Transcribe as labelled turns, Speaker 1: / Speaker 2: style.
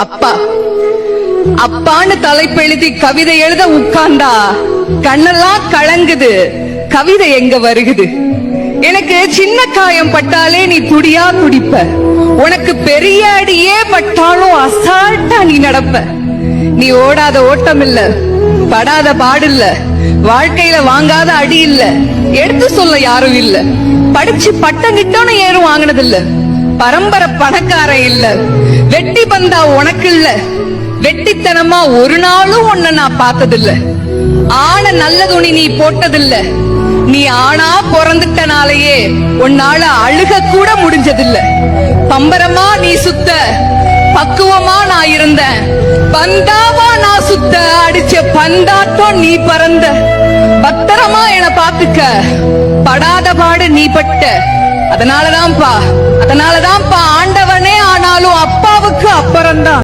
Speaker 1: அப்பா அப்பான்னு தலைப்பெழுதி கவிதை எழுத உட்கார்ந்தா கண்ணெல்லாம் கலங்குது. கவிதை எங்க வருகுது? எனக்கு சின்ன காயம் பட்டாலே நீ துடியா துடிப்ப. உனக்கு பெரிய அடியே பட்டாலும் அசால்ட்டா நீ நடப்ப. நீ ஓடாத ஓட்டம் இல்ல, படாத பாடு இல்ல, வாழ்க்கையில வாங்காத அடி இல்ல, எடுத்து சொல்ல யாரும் இல்ல. படிச்சு பட்டம் கிட்டோன்னு ஏறும் வாங்கினது இல்ல, பரம்பரை பணக்காரன் இல்ல, வெட்டி பந்தா உனக்கு இல்ல, வெட்டித்தனமா ஒரு நாளும் உன்ன நான் பார்த்ததில்ல. ஆன நல்ல துணி நீ போட்டதில்ல. நீ ஆனா பிறந்துட்டனாலேயே உன்னால அழுக கூட முடிஞ்சதில்ல. பம்பரமா நீ சுத்த, பக்குவமா நான் இருந்தேன். பந்தாவா நான் சுத்த, அடிச்ச பந்தாட்டம் நீ பறந்த. பத்திரமா என பாத்துக்க, படாத பாடு நீ பட்ட. அதனாலதான்ப்பா ஆண்டவனே ஆனாலும் அப்பாவுக்கு அப்புறம்தான்.